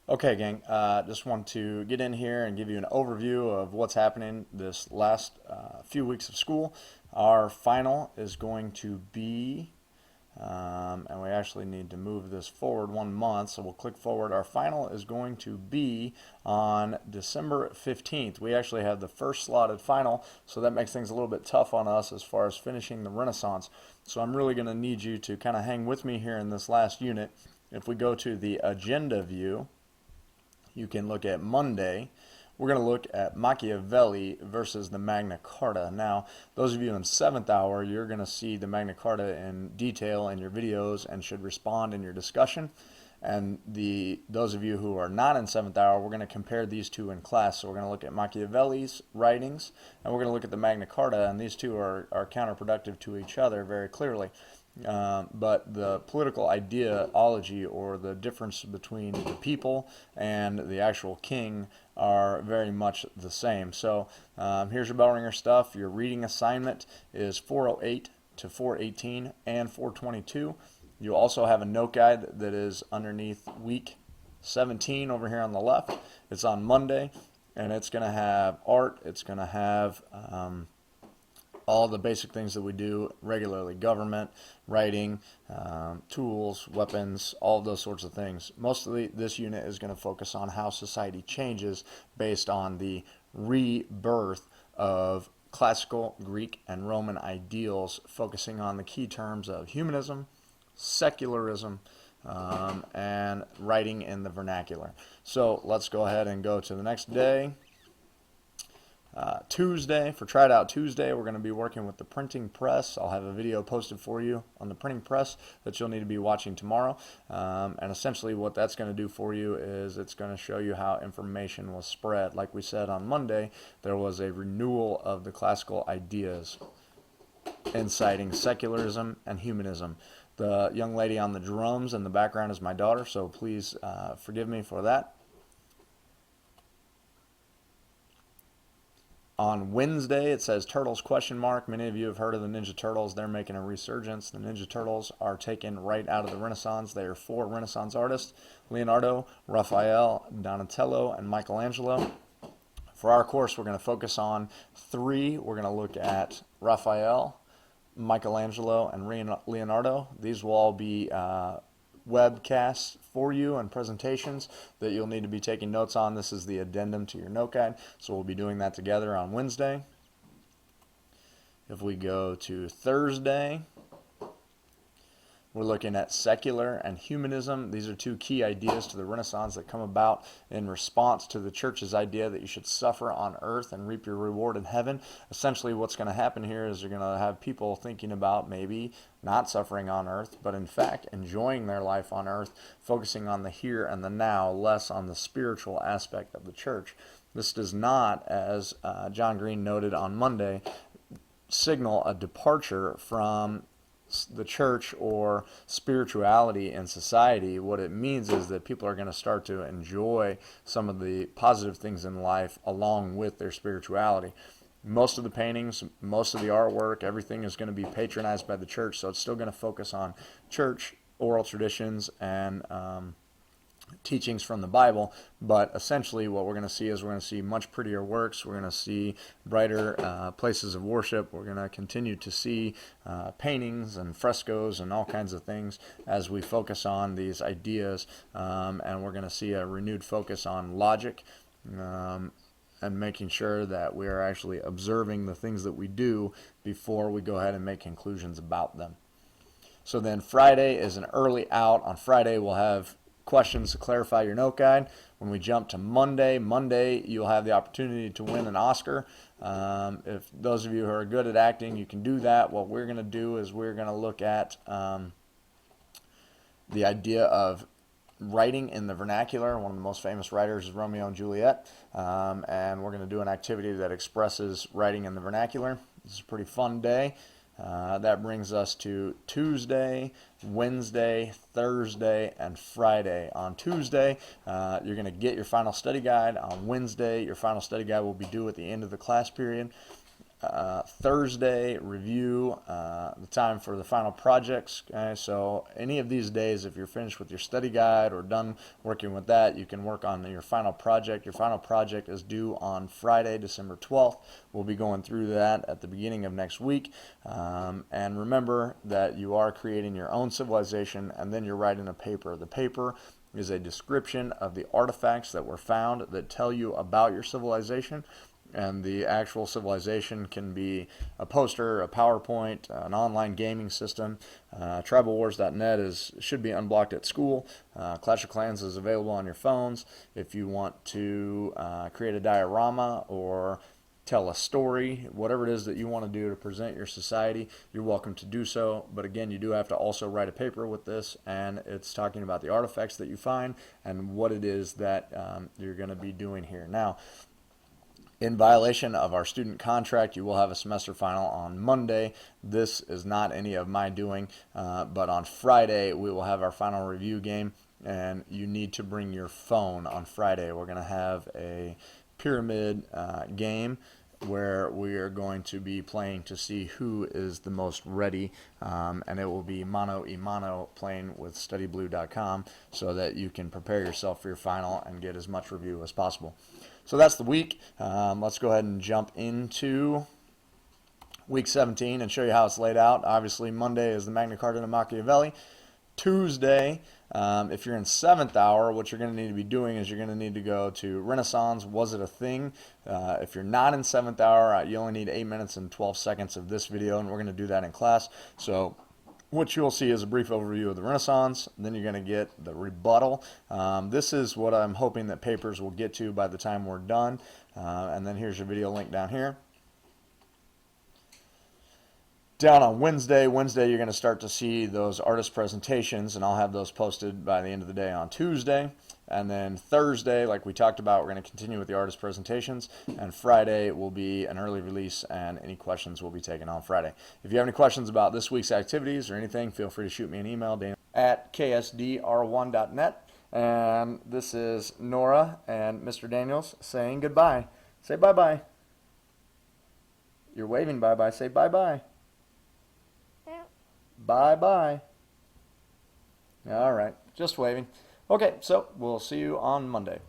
Okay, gang, just want to get in here and give you an overview of what's happening this last few weeks of school. Our final is going to be, and we actually need to move this forward 1 month, so we'll click forward. Our final is going to be on December 15th. We actually have the first slotted final, so that makes things a little bit tough on us as far as finishing the Renaissance. So I'm really going to need you to kind of hang with me here in this last unit. If we go to the agenda view, you can look at Monday. We're going to look at Machiavelli versus the Magna Carta. Now, those of you in 7th hour, you're going to see the Magna Carta in detail in your videos and should respond in your discussion. And those of you who are not in 7th hour, we're going to compare these two in class. So we're going to look at Machiavelli's writings, and we're going to look at the Magna Carta, and these two are counterproductive to each other very clearly. But the political ideology or the difference between the people and the actual king are very much the same. So here's your bell ringer stuff. Your reading assignment is 408 to 418 and 422. You'll also have a note guide that is underneath week 17 over here on the left. It's on Monday, and it's going to have art. It's going to have all the basic things that we do regularly: government, writing, tools, weapons, all of those sorts of things. Mostly this unit is going to focus on how society changes based on the rebirth of classical Greek and Roman ideals, focusing on the key terms of humanism, secularism, and writing in the vernacular. So let's go ahead and go to the next day. Tuesday, for Try It Out Tuesday, we're going to be working with the printing press. I'll have a video posted for you on the printing press that you'll need to be watching tomorrow. And essentially what that's going to do for you is it's going to show you how information was spread. Like we said on Monday, there was a renewal of the classical ideas, inciting secularism and humanism. The young lady on the drums in the background is my daughter, so please forgive me for that. On Wednesday, it says Turtles ? Many of you have heard of the Ninja Turtles. They're making a resurgence. The Ninja Turtles are taken right out of the Renaissance. They are 4 Renaissance artists: Leonardo, Raphael, Donatello, and Michelangelo. For our course, we're going to focus on 3. We're going to look at Raphael, Michelangelo, and Leonardo. These will all be webcasts for you and presentations that you'll need to be taking notes on. This is the addendum to your note guide, so we'll be doing that together on Wednesday. If we go to Thursday, we're looking at secular and humanism. These are 2 key ideas to the Renaissance that come about in response to the church's idea that you should suffer on earth and reap your reward in heaven. Essentially, what's going to happen here is you're going to have people thinking about maybe not suffering on earth, but in fact enjoying their life on earth, focusing on the here and the now, less on the spiritual aspect of the church. This does not, as John Green noted on Monday, signal a departure from the church or spirituality in society. What it means is that people are going to start to enjoy some of the positive things in life along with their spirituality. Most of the paintings, most of the artwork, everything is going to be patronized by the church, so it's still going to focus on church, oral traditions, and teachings from the Bible, but essentially what we're going to see is we're going to see much prettier works. We're going to see brighter places of worship. We're going to continue to see paintings and frescoes and all kinds of things as we focus on these ideas, and we're going to see a renewed focus on logic and making sure that we are actually observing the things that we do before we go ahead and make conclusions about them. So then Friday is an early out. On Friday we'll have questions to clarify your note guide. When we jump to Monday, you'll have the opportunity to win an Oscar. If those of you who are good at acting, you can do that. What we're going to do is we're going to look at the idea of writing in the vernacular. One of the most famous writers is Romeo and Juliet, and we're going to do an activity that expresses writing in the vernacular. This is a pretty fun day. That brings us to Tuesday, Wednesday, Thursday, and Friday. On Tuesday, you're going to get your final study guide. On Wednesday, your final study guide will be due at the end of the class period. Thursday review, the time for the final projects. Okay? So any of these days, if you're finished with your study guide or done working with that, you can work on your final project. Your final project is due on Friday, December 12th. We'll be going through that at the beginning of next week. And remember that you are creating your own civilization, and then you're writing a paper. The paper is a description of the artifacts that were found that tell you about your civilization. And the actual civilization can be a poster, a PowerPoint, an online gaming system. TribalWars.net should be unblocked at school. Clash of Clans is available on your phones. If you want to create a diorama or tell a story, whatever it is that you want to do to present your society, you're welcome to do so. But again, you do have to also write a paper with this, and it's talking about the artifacts that you find and what it is that you're going to be doing here. Now, in violation of our student contract, you will have a semester final on Monday. This is not any of my doing, but on Friday we will have our final review game, and you need to bring your phone on Friday. We're going to have a pyramid game where we are going to be playing to see who is the most ready, and it will be mano a mano, playing with studyblue.com, so that you can prepare yourself for your final and get as much review as possible. So that's the week. Let's go ahead and jump into week 17 and show you how it's laid out. Obviously, Monday is the Magna Carta and Machiavelli. Tuesday, if you're in 7th hour, what you're going to need to be doing is you're going to need to go to Renaissance, Was It a Thing? If you're not in 7th hour, you only need 8 minutes and 12 seconds of this video, and we're going to do that in class. So what you'll see is a brief overview of the Renaissance. Then you're going to get the rebuttal. This is what I'm hoping that papers will get to by the time we're done. And then here's your video link down here. Down on Wednesday, you're going to start to see those artist presentations, and I'll have those posted by the end of the day on Tuesday. And then Thursday, like we talked about, we're going to continue with the artist presentations, and Friday will be an early release, and any questions will be taken on Friday. If you have any questions about this week's activities or anything, feel free to shoot me an email, daniel@ksdr1.net. And this is Nora and Mr. Daniels saying goodbye. Say bye-bye. You're waving bye-bye. Say bye-bye. Bye-bye. All right, just waving. Okay, so we'll see you on Monday.